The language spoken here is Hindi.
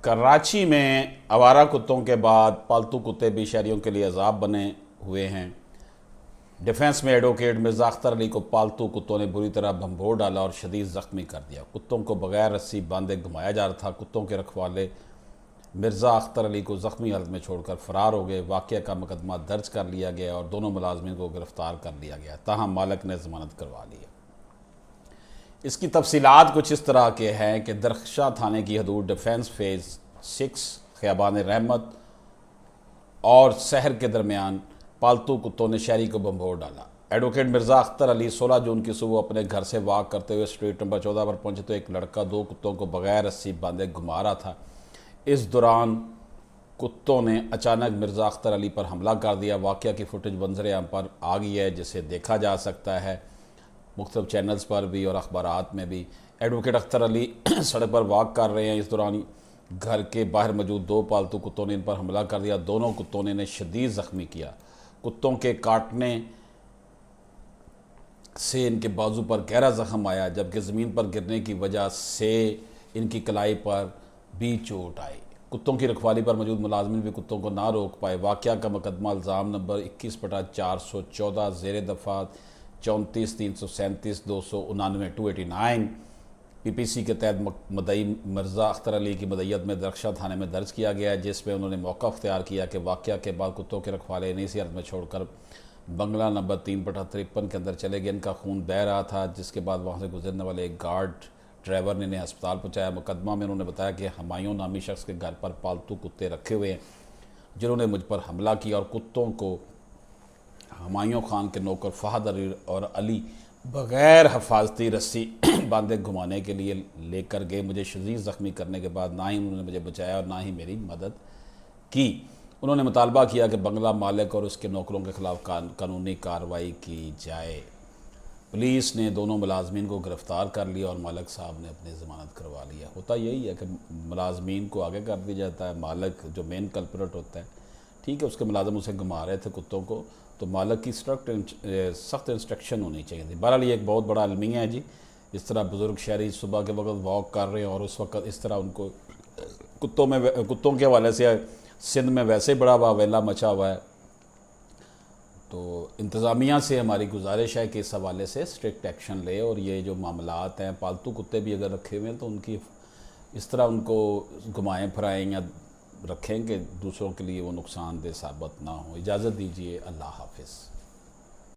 कराची में आवारा कुत्तों के बाद पालतू कुत्ते भी शहरियों के लिए अजाब बने हुए हैं। डिफेंस में एडवोकेट मिर्ज़ा अख्तर अली को पालतू कुत्तों ने बुरी तरह भंभोड़ डाला और शदीद ज़ख्मी कर दिया। कुत्तों को बगैर रस्सी बांधे घुमाया जा रहा था। कुत्तों के रखवाले मिर्ज़ा अख्तर अली को ज़ख्मी हालत में छोड़कर फ़रार हो गए। वाक़या का मुकदमा दर्ज कर लिया गया और दोनों मुलाजमिन को गिरफ़्तार कर लिया गया। ताहम मालिक ने ज़मानत करवा ली है। इसकी तफसीलात कुछ इस तरह के हैं कि दरख्शा थाने की हदूद डिफेंस फेज़ 6 ख़ियाबान रहमत और शहर के दरमियान पालतू कुत्तों ने शहरी को भंभोड़ डाला। एडवोकेट मिर्ज़ा अख्तर अली 16 जून की सुबह अपने घर से वाक करते हुए स्ट्रीट नंबर 14 पर पहुंचे तो एक लड़का 2 कुत्तों को बगैर रस्सी बांधे घुमा रहा था। इस दौरान कुत्तों ने अचानक मिर्ज़ा अख्तर अली पर हमला कर दिया। वाक़या की फुटेज मंजर आम पर आ गई है, जिसे देखा जा सकता है मुख्तलिफ चैनल्स पर भी और अखबारात में भी। एडवोकेट अख्तर अली सड़क पर वॉक कर रहे हैं। इस दौरान घर के बाहर मौजूद 2 पालतू कुत्तों ने इन पर हमला कर दिया। दोनों कुत्तों ने इन्हें शदीद ज़ख्मी किया। कुत्तों के काटने से इनके बाजू पर गहरा ज़ख्म आया, जबकि ज़मीन पर गिरने की वजह से इनकी कलाई पर भी चोट आई। कुत्तों की रखवाली पर मौजूद मुलाजमिन भी कुत्तों को ना रोक पाए। वाक़या का मुकदमा इल्ज़ाम नंबर 21/414 ज़ेर दफ़ात 34 337 299 289 PPC के तहत मदई मिर्ज़ा अख्तर अली की मदईयत में दरख्शा थाने में दर्ज किया गया, जिसमें उन्होंने मौका अख्तियार किया कि वाक़या के बाद कुत्तों के रखवाले इन्हीं सी हालत में छोड़कर बंगला नंबर 3/53 के अंदर चले गए। इनका खून बह रहा था, जिसके बाद वहाँ से गुजरने वाले एक गार्ड ड्राइवर ने इन्हें अस्पताल पहुँचाया। मुकदमा में उन्होंने बताया कि हुमायूं नामी शख्स के घर पर पालतू कुत्ते रखे हुए हैं, जिन्होंने मुझ पर हमला किया और कुत्तों को हुमायूं खान के नौकर फ़हद अली और अली बग़ैर हफाजती रस्सी बांधे घुमाने के लिए लेकर गए। मुझे शदीद ज़ख्मी करने के बाद ना ही उन्होंने मुझे बचाया और ना ही मेरी मदद की। उन्होंने मुतालबा किया कि बंगला मालिक और उसके नौकरों के ख़िलाफ़ कानूनी कार्रवाई की जाए। पुलिस ने दोनों मुलाजमीन को गिरफ़्तार कर लिया और मालिक साहब ने अपनी ज़मानत करवा लिया। होता यही है कि मुलाजमीन को आगे कर दिया जाता है। मालिक जो मेन कल्प्रेट होता है, ठीक है, उसके मुलाजम उसे घुमा रहे थे कुत्तों को, तो मालिक की सख्त इंस्ट्रक्शन होनी चाहिए थी। बहरहाल ये एक बहुत बड़ा अलमिया है जी। इस तरह बुज़ुर्ग शहरी सुबह के वक्त वॉक कर रहे हैं और उस वक्त इस तरह उनको कुत्तों के हवाले से सिंध में वैसे बड़ा वावेला मचा हुआ है। तो इंतज़ामिया से हमारी गुजारिश है कि इस हवाले से स्ट्रिक्ट एक्शन ले और ये जो मामलात हैं, पालतू कुत्ते भी अगर रखे हुए हैं तो उनकी इस तरह उनको घुमाएं फिराएं या रखें कि दूसरों के लिए वो नुकसानदेह साबित ना हो। इजाज़त दीजिए। अल्लाह हाफ़िज़।